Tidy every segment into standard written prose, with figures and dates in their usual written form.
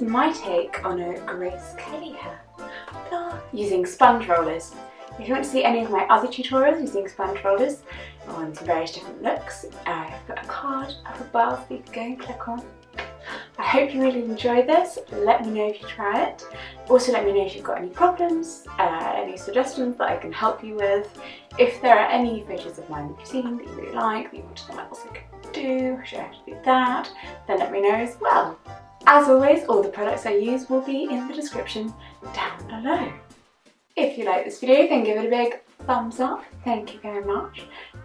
my take on a Grace Kelly hair using sponge rollers. If you want to see any of my other tutorials using sponge rollers on some various different looks, I've put a card up above that you can go and click on. I hope you really enjoy this. Let me know if you try it. Also let me know if you've got any problems, any suggestions that I can help you with. If there are any photos of mine that you've seen that you really like, that you want to know what else I can do, show you how to do that, then let me know as well. As always, all the products I use will be in the description down below. If you like this video, then give it a big thumbs up. Thank you very much.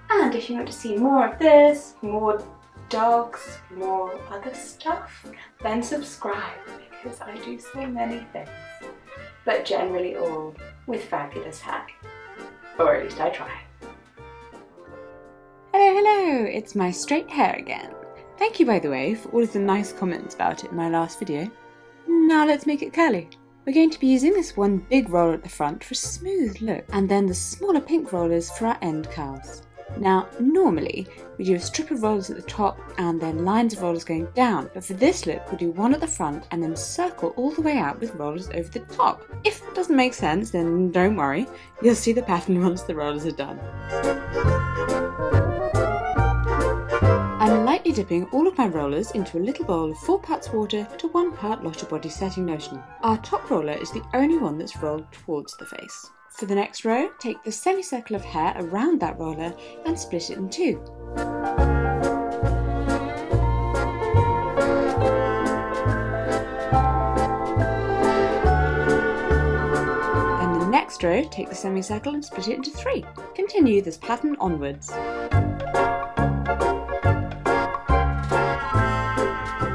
And if you want to see more of this, more dogs, more other stuff, then subscribe, because I do so many things, but generally all with fabulous hair, or at least I try. Hello, it's my straight hair again. Thank you, by the way, for all of the nice comments about it in my last video. Now let's make it curly. We're going to be using this one big roller at the front for a smooth look, and then the smaller pink rollers for our end curls. Now, normally we do a strip of rollers at the top and then lines of rollers going down, but for this look we'll do one at the front and then circle all the way out with rollers over the top. If that doesn't make sense, then don't worry, you'll see the pattern once the rollers are done. I'm lightly dipping all of my rollers into a little bowl of 4 parts water to 1 part Lotta Body setting lotion. Our top roller is the only one that's rolled towards the face. For the next row, take the semicircle of hair around that roller and split it in 2. Then the next row, take the semicircle and split it into 3. Continue this pattern onwards.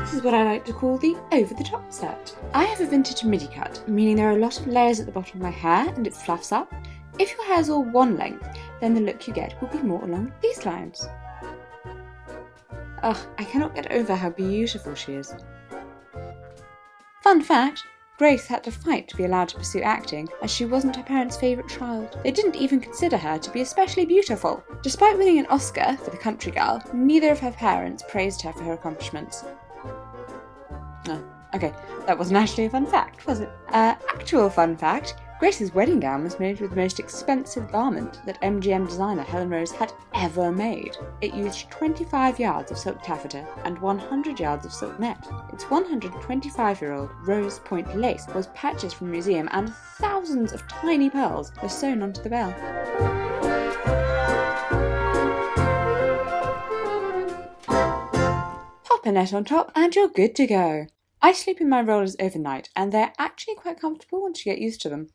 This is what I like to call the over-the-top set. I have a vintage midi cut, meaning there are a lot of layers at the bottom of my hair and it fluffs up. If your hair is all one length, then the look you get will be more along these lines. Ugh, I cannot get over how beautiful she is. Fun fact, Grace had to fight to be allowed to pursue acting, as she wasn't her parents' favourite child. They didn't even consider her to be especially beautiful. Despite winning an Oscar for The Country Girl, neither of her parents praised her for her accomplishments. Oh, okay, that wasn't actually a fun fact, was it? Actual fun fact, Grace's wedding gown was made with the most expensive garment that MGM designer Helen Rose had ever made. It used 25 yards of silk taffeta and 100 yards of silk net. Its 125-year-old rose point lace was purchased from a museum and thousands of tiny pearls were sewn onto the bell. Pop a net on top and you're good to go. I sleep in my rollers overnight and they're actually quite comfortable once you get used to them.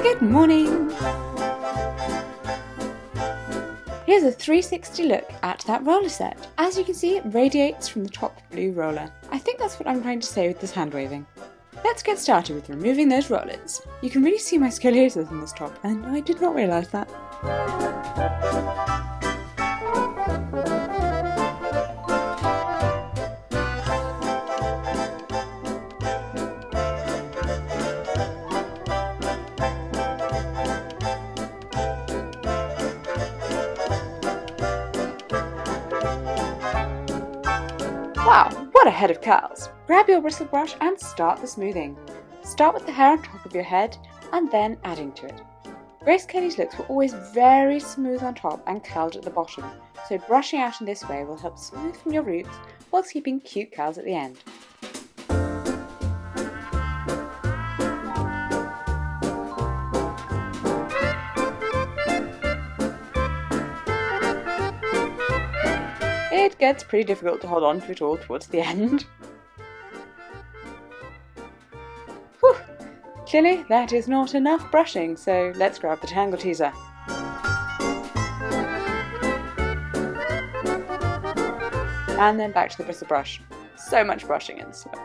Good morning! Here's a 360 look at that roller set. As you can see, it radiates from the top blue roller. I think that's what I'm trying to say with this hand waving. Let's get started with removing those rollers. You can really see my scoliosis in this top, and I did not realise that. Wow, what a head of curls! Grab your bristle brush and start the smoothing. Start with the hair on top of your head and then adding to it. Grace Kelly's looks were always very smooth on top and curled at the bottom, so brushing out in this way will help smooth from your roots whilst keeping cute curls at the end. It gets pretty difficult to hold on to it all towards the end. Whew. Clearly that is not enough brushing, so let's grab the Tangle Teaser. And then back to the bristle brush. So much brushing in this look.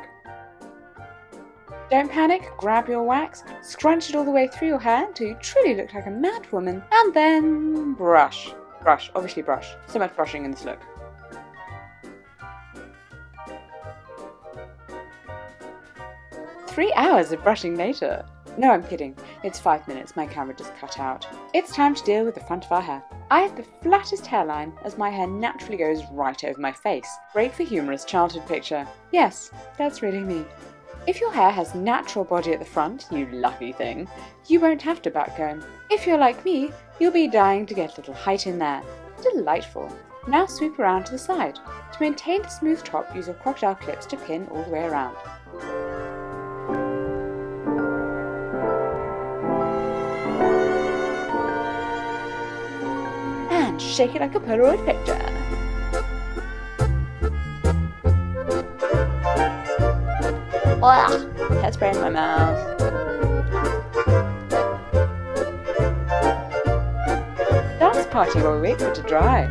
Don't panic, grab your wax, scrunch it all the way through your hair until you truly look like a mad woman, and then brush. Brush, obviously brush. So much brushing in this look. "3 hours of brushing later. No, I'm kidding. It's 5 minutes, my camera just cut out. It's time to deal with the front of our hair. I have the flattest hairline as my hair naturally goes right over my face. Great for humorous childhood picture. Yes, that's really me. If your hair has natural body at the front, you lucky thing, you won't have to backcomb. If you're like me, you'll be dying to get a little height in there. Delightful. Now swoop around to the side. To maintain the smooth top, use your crocodile clips to pin all the way around. And shake it like a Polaroid picture. Ugh, hairspray in my mouth. Dance party while we wait for it to dry.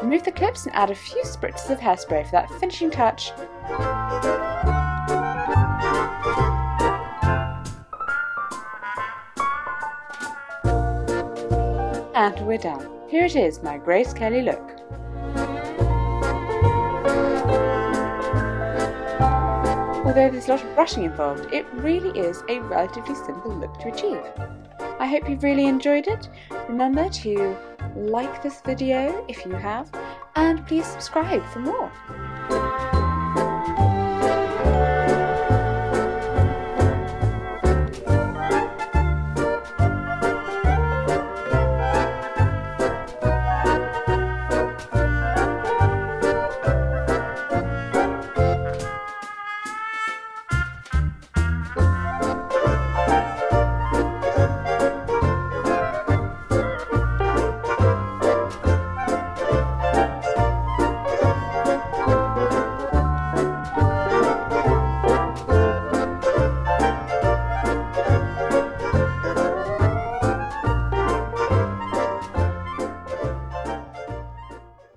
Remove the clips and add a few spritzes of hairspray for that finishing touch. And we're done. Here it is, my Grace Kelly look. Although there's a lot of brushing involved, it really is a relatively simple look to achieve. I hope you've really enjoyed it. Remember to like this video if you have, and please subscribe for more.